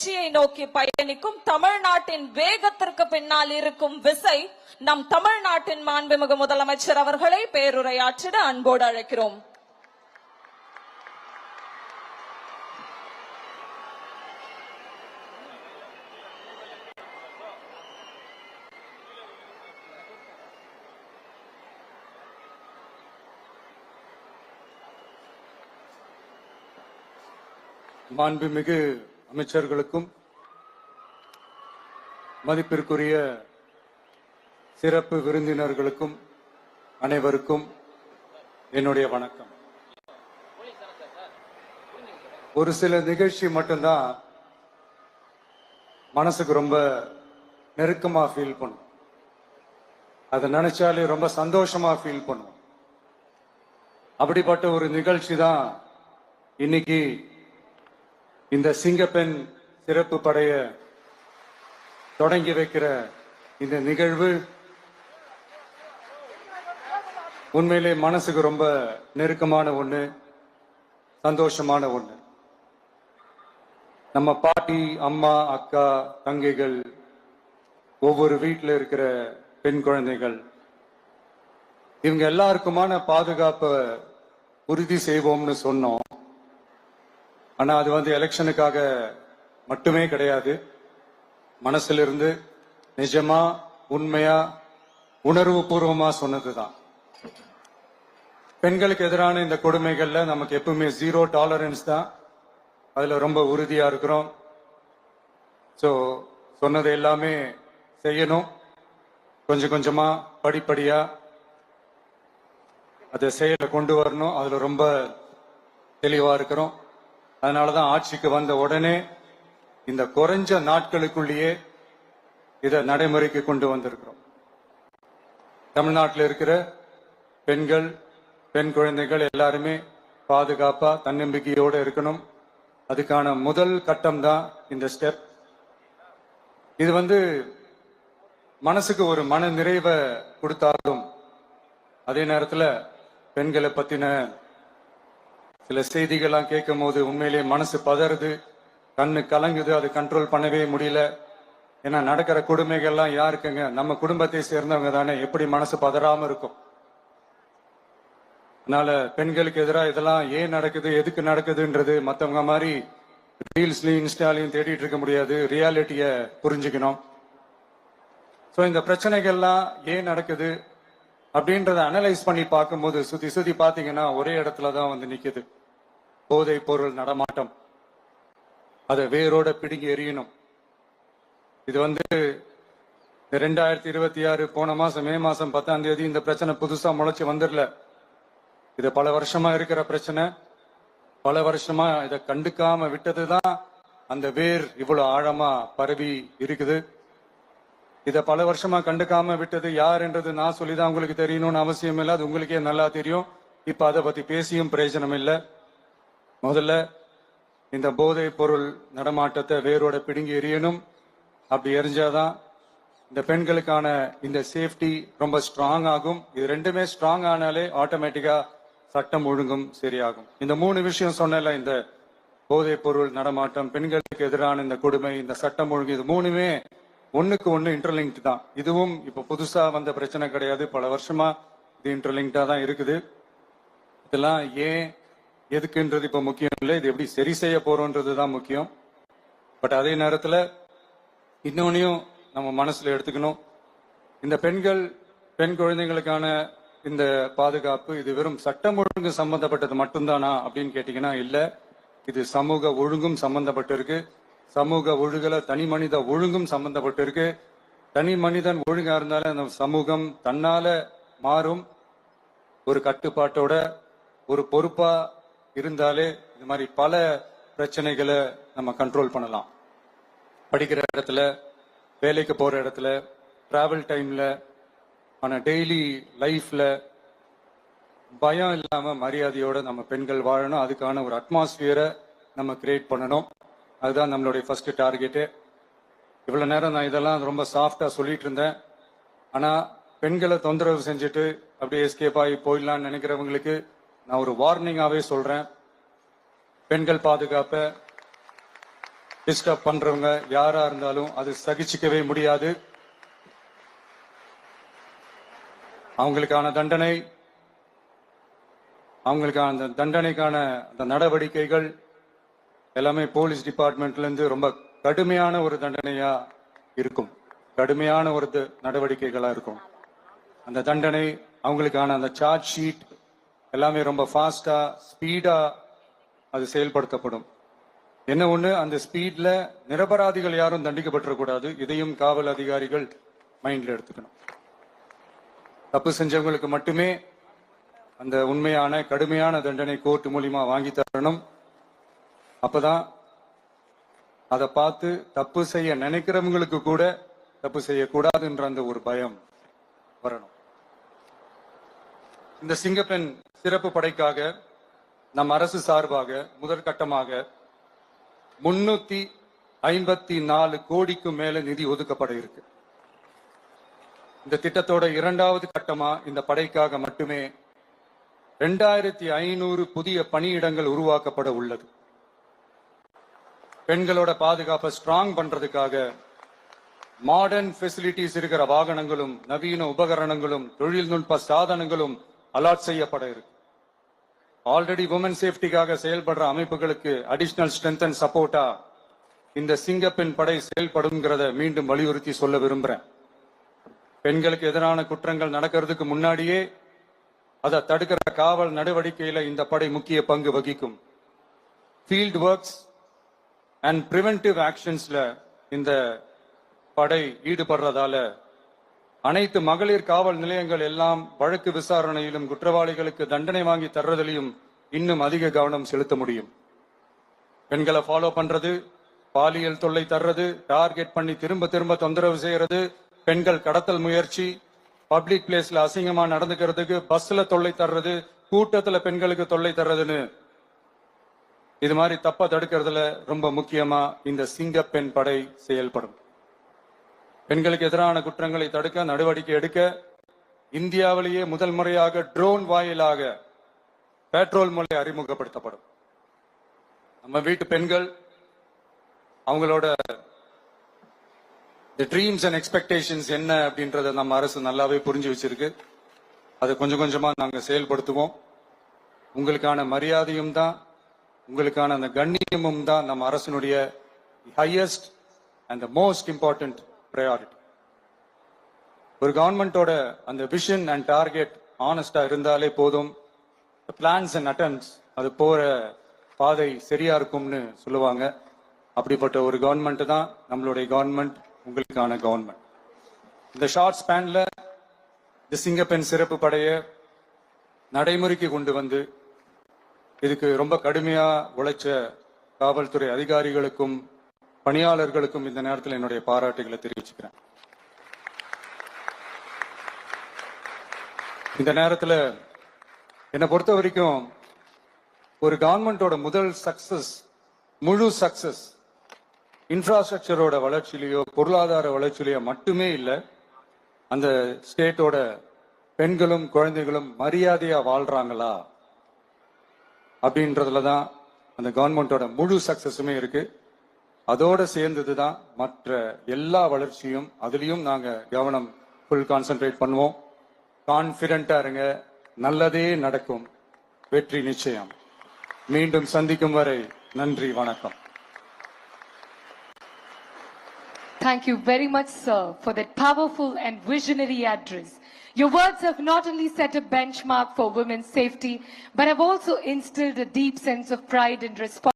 வெற்றியை நோக்கி பயணிக்கும் தமிழ்நாட்டின் வேகத்திற்கு பின்னால் இருக்கும் விசை நம் தமிழ்நாட்டின் மாண்புமிகு முதலமைச்சர் அவர்களை பேருரையாற்றிட அன்போடு அழைக்கிறோம். மாண்புமிகு அமைச்சர்களுக்கும் மதிப்பிற்குரிய சிறப்பு விருந்தினர்களுக்கும் அனைவருக்கும் என்னுடைய வணக்கம். ஒரு சில நிகழ்ச்சி மட்டும்தான் மனசுக்கு ரொம்ப நெருக்கமா ஃபீல் பண்ணும். அதை நினைச்சாலே ரொம்ப சந்தோஷமா ஃபீல் பண்ணும். அப்படிப்பட்ட ஒரு நிகழ்ச்சி தான் இன்னைக்கு இந்த சிங்கப்பெண் சிறப்பு படைய தொடங்கி வைக்கிற இந்த நிகழ்வு. உண்மையிலே மனசுக்கு ரொம்ப நெருக்கமான ஒண்ணு, சந்தோஷமான ஒண்ணு. நம்ம பாட்டி, அம்மா, அக்கா, தங்கைகள், ஒவ்வொரு வீட்டில் இருக்கிற பெண் குழந்தைகள், இவங்க எல்லாருக்குமான பாதுகாப்பை உறுதி செய்வோம்னு சொன்னோம். ஆனா அது எலெக்ஷனுக்காக மட்டுமே கிடையாது. மனசுல இருந்து நிஜமா, உண்மையா, உணர்வு பூர்வமா சொன்னதுதான். பெண்களுக்கு எதிரான இந்த கொடுமைகள்ல நமக்கு எப்பவுமே 0 டாலரன்ஸ் தான். அதுல ரொம்ப உறுதியா இருக்கிறோம். சோ சொன்னது எல்லாமே செய்யணும். கொஞ்சம் கொஞ்சமா, படிப்படியா அதை செயலை கொண்டு வரணும். அதுல ரொம்ப தெளிவா இருக்கிறோம். அதனாலதான் ஆட்சிக்கு வந்த உடனே இந்த குறைஞ்ச நாட்களுக்குள்ளேயே இதை நடைமுறைக்கு கொண்டு வந்திருக்கிறோம். தமிழ்நாட்டில் இருக்கிற பெண்கள், பெண் குழந்தைகள் எல்லாருமே பாதுகாப்பா, தன்னம்பிக்கையோடு இருக்கணும். அதுக்கான முதல் கட்டம் தான் இந்த ஸ்டெப். இது மனசுக்கு ஒரு மன நிறைவை கொடுத்தாலும் அதே நேரத்தில் பெண்களை பத்தின சில செய்திகள்லாம் கேட்கும் போது உண்மையிலேயே மனசு பதறுது, கண்ணு கலங்குது. அது கண்ட்ரோல் பண்ணவே முடியல. ஏன்னா நடக்கிற கொடுமைகள்லாம் யாருக்குங்க? நம்ம குடும்பத்தை சேர்ந்தவங்க தானே. எப்படி மனசு பதறாம இருக்கும்? அதனால பெண்களுக்கு எதிராக இதெல்லாம் ஏன் நடக்குது, எதுக்கு நடக்குதுன்றது மற்றவங்க மாதிரி ரீல்ஸ்லயும் இன்ஸ்டாலையும் தேடிட்டு இருக்க முடியாது. ரியாலிட்டிய புரிஞ்சுக்கணும். ஸோ இந்த பிரச்சனைகள்லாம் ஏன் நடக்குது அப்படின்றத அனலைஸ் பண்ணி பார்க்கும்போது சுத்தி சுத்தி பார்த்தீங்கன்னா ஒரே இடத்துல தான் நிக்குது. போதை பொருள் நடமாட்டம். அதை வேரோட பிடுங்கி எறியணும். இது 2026 போன மாசம் மே மாசம் 10ஆம் தேதி இந்த பிரச்சனை புதுசா முளைச்சு வந்துடல. இது பல வருஷமா இருக்கிற பிரச்சனை. பல வருஷமா இதை கண்டுக்காம விட்டதுதான் அந்த வேர் இவ்வளவு ஆழமா பரவி இருக்குது. இதை பல வருஷமா கண்டுக்காம விட்டது யாருன்றது நான் சொல்லிதான் உங்களுக்கு தெரியணும்னு அவசியம் இல்லை. அது உங்களுக்கே நல்லா தெரியும். இப்ப அதை பத்தி பேசியும் பிரயோஜனம் இல்லை. முதல்ல இந்த போதை பொருள் நடமாட்டத்தை வேரோட பிடுங்கி எறியணும். அப்படி எரிஞ்சாதான் இந்த பெண்களுக்கான இந்த சேஃப்டி ரொம்ப ஸ்ட்ராங் ஆகும். இது ரெண்டுமே ஸ்ட்ராங் ஆனாலே ஆட்டோமேட்டிக்கா சட்டம் ஒழுங்கும் சரியாகும். இந்த 3 விஷயம் சொன்னல, இந்த போதை பொருள் நடமாட்டம், பெண்களுக்கு எதிரான இந்த கொடுமை, இந்த சட்டம் ஒழுங்கு, இது 3மே ஒண்ணுக்கு ஒண்ணு இன்டர்லிங்க்ட் தான். இதுவும் இப்ப புதுசா வந்த பிரச்சனை கிடையாது. பல வருஷமா இது இன்டர்லிங்க்டா தான் இருக்குது. இதெல்லாம் ஏன், எதுக்குன்றது இப்ப முக்கியம் இல்லை. இது எப்படி சரி செய்ய போறோம்ன்றது தான் முக்கியம். பட் அதே நேரத்துல இன்னொன்னையும் நம்ம மனசுல எடுத்துக்கணும். இந்த பெண் குழந்தைங்களுக்கான இந்த பாதுகாப்பு இது வெறும் சட்டம் ஒழுங்கு சம்பந்தப்பட்டது மட்டும்தானா அப்படின்னு கேட்டீங்கன்னா இல்ல. இது சமூக ஒழுங்கும் சம்பந்தப்பட்டு இருக்கு. சமூக ஒழுகல தனி மனித ஒழுங்கும் சம்பந்தப்பட்டு இருக்கு. தனி மனிதன் ஒழுங்கா இருந்தாலே அந்த சமூகம் தன்னால மாறும். ஒரு கட்டுப்பாட்டோட, ஒரு பொறுப்பா இருந்தாலே இது மாதிரி பல பிரச்சனைகளை நம்ம கண்ட்ரோல் பண்ணலாம். படிக்கிற இடத்துல, வேலைக்கு போற இடத்துல, டிராவல் டைம்ல, ஆனா டெய்லி லைஃப்ல பயம் இல்லாம மரியாதையோட நம்ம பெண்கள் வாழணும். அதுக்கான ஒரு அட்மாஸ்பியரை நம்ம கிரியேட் பண்ணணும். அதுதான் நம்மளுடைய ஃபர்ஸ்ட் டார்கெட்டு. இவ்வளவு நேரம் நான் இதெல்லாம் ரொம்ப சாஃப்டா சொல்லிட்டு இருந்தேன். ஆனா பெண்களை தொந்தரவு செஞ்சுட்டு அப்படியே எஸ்கேப் ஆகி போயிடலாம்னு நினைக்கிறவங்களுக்கு நான் ஒரு வார்னிங்காவே சொல்றேன். பெண்கள் பாதுகாப்பை டிஸ்டர்ப் பண்றவங்க யாரா இருந்தாலும் அது சகிச்சுக்கவே முடியாது. அவங்களுக்கான தண்டனைக்கான அந்த நடவடிக்கைகள் எல்லாமே போலீஸ் டிபார்ட்மெண்ட்ல இருந்து ரொம்ப கடுமையான ஒரு தண்டனையா இருக்கும். கடுமையான ஒரு நடவடிக்கைகளா இருக்கும். அந்த தண்டனை அவங்களுக்கான அந்த சார்ஜ் ஷீட் எல்லாமே ரொம்ப ஃபாஸ்டா ஸ்பீடா அது செயல்படுத்தப்படும். என்ன ஒண்ணு, அந்த ஸ்பீட்ல நிரபராதிகள் யாரும் தண்டிக்கப்பட்டிருக்கூடாது. இதையும் காவல் அதிகாரிகள் மைண்ட்ல எடுத்துக்கணும். தப்பு செஞ்சவங்களுக்கு மட்டுமே அந்த உண்மையான கடுமையான தண்டனை கோர்ட் மூலியமா வாங்கி தரணும். அப்பதான் அதை பார்த்து தப்பு செய்ய நினைக்கிறவங்களுக்கு கூட தப்பு செய்யக்கூடாதுன்ற அந்த ஒரு பயம் வரணும். இந்த சிங்கப்பெண் சிறப்பு படைக்காக நம் அரசு சார்பாக முதற்கட்டமாக 354 கோடிக்கு மேல நிதி ஒதுக்கப்பட இருக்கு. இந்த திட்டத்தோட இரண்டாவது கட்டமா இந்த படைக்காக மட்டுமே 2500 புதிய பணியிடங்கள் உருவாக்கப்பட உள்ளது. பெண்களோட பாதுகாப்பை ஸ்ட்ராங் பண்றதுக்காக மாடர்ன் ஃபெசிலிட்டிஸ் இருக்கிற வாகனங்களும் நவீன உபகரணங்களும் தொழில்நுட்ப சாதனங்களும் அலாட் செய்யப்பட இருக்கு. ஆல்ரெடி உமன் சேஃப்டிக்காக செயல்படுற அமைப்புகளுக்கு அடிஷனல் ஸ்ட்ரென்த் அண்ட் சப்போர்ட்டா இந்த சிங்கப்பெண் படை செயல்படுங்கிறத மீண்டும் வலியுறுத்தி சொல்ல விரும்புறேன். பெண்களுக்கு எதிரான குற்றங்கள் நடக்கிறதுக்கு முன்னாடியே அதை தடுக்கிற காவல் நடவடிக்கையில இந்த படை முக்கிய பங்கு வகிக்கும். ஃபீல்ட் ஒர்க்ஸ் அண்ட் பிரிவென்டிவ் ஆக்ஷன்ஸ்ல இந்த படை ஈடுபடுறதால அனைத்து மகளிர் காவல் நிலையங்கள் எல்லாம் வழக்கு விசாரணையிலும் குற்றவாளிகளுக்கு தண்டனை வாங்கி தர்றதிலையும் இன்னும் அதிக கவனம் செலுத்த முடியும். பெண்களை ஃபாலோ பண்றது, பாலியல் தொல்லை தர்றது, டார்கெட் பண்ணி திரும்ப திரும்ப தொந்தரவு செய்யறது, பெண்கள் கடத்தல் முயற்சி, பப்ளிக் பிளேஸ்ல அசிங்கமா நடந்துக்கிறதுக்கு பஸ்ல தொல்லை தர்றது, கூட்டத்துல பெண்களுக்கு தொல்லை தர்றதுன்னு இது மாதிரி தப்ப தடுக்கிறதுல ரொம்ப முக்கியமா இந்த சிங்கப்பெண் படை செயல்படும். பெண்களுக்கு எதிரான குற்றங்களை தடுக்க நடவடிக்கை எடுக்க இந்தியாவிலேயே முதல் முறையாக ட்ரோன் வாயிலாக பெட்ரோல் முறை அறிமுகப்படுத்தப்படும். நம்ம வீட்டு பெண்கள் அவங்களோட ட்ரீம்ஸ் அண்ட் எக்ஸ்பெக்டேஷன்ஸ் என்ன அப்படின்றத நம்ம அரசு நல்லாவே புரிஞ்சு வச்சிருக்கு. அதை கொஞ்சம் கொஞ்சமா நாங்க செயல்படுத்துவோம். உங்களுக்கான மரியாதையும் தான், உங்களுக்கான அந்த கண்ணியமும் தான் நம்ம அரசினுடைய highest and most important priority. ஒரு கவர்மெண்டோட அந்த விஷன் அண்ட் டார்கெட் ஆனஸ்டா இருந்தாலே போதும். பிளான்ஸ் அண்ட் அட்டெம்ப்ட்ஸ் அது போற பாதை சரியா இருக்கும்னு சொல்லுவாங்க. அப்படிப்பட்ட ஒரு கவர்மெண்ட் தான் நம்மளுடைய கவர்மெண்ட், உங்களுக்கான கவர்மெண்ட். இந்த ஷார்ட் ஸ்பேன்ல இந்த சிங்கப்பெண் சிறப்பு படைய நடைமுறைக்கு கொண்டு வந்து இதுக்கு ரொம்ப கடுமையா உழைச்ச காவல்துறை அதிகாரிகளுக்கும் பணியாளர்களுக்கும் இந்த நேரத்தில் என்னுடைய பாராட்டுகளை தெரிவிச்சுக்கிறேன். இந்த நேரத்தில் என்னை பொறுத்த வரைக்கும் ஒரு கவர்மெண்டோட முதல் சக்சஸ், முழு சக்சஸ் இன்ஃப்ராஸ்ட்ரக்சரோட வளர்ச்சியிலையோ பொருளாதார வளர்ச்சியிலையோ மட்டுமே இல்லை, அந்த ஸ்டேட்டோட பெண்களும் குழந்தைகளும் மரியாதையா வாழ்றாங்களா அப்படின்றதுல தான் அந்த கவர்மெண்டோட முழு சக்சஸுமே இருக்கு. அதோட சேர்ந்ததுதான் மற்ற எல்லா வளர்ச்சியும். அதுலயும் நாங்க கவனம் ஃபுல் கான்சென்ட்ரேட் பண்ணுவோம். கான்பிடென்டா இருங்க, நல்லதே நடக்கும், வெற்றி நிச்சயம். மீண்டும் சந்திக்கும் வரை நன்றி, வணக்கம். Thank you very much, sir, for that powerful and visionary address. Your words have not only set a benchmark for women's safety, but have also instilled a deep sense of pride and responsibility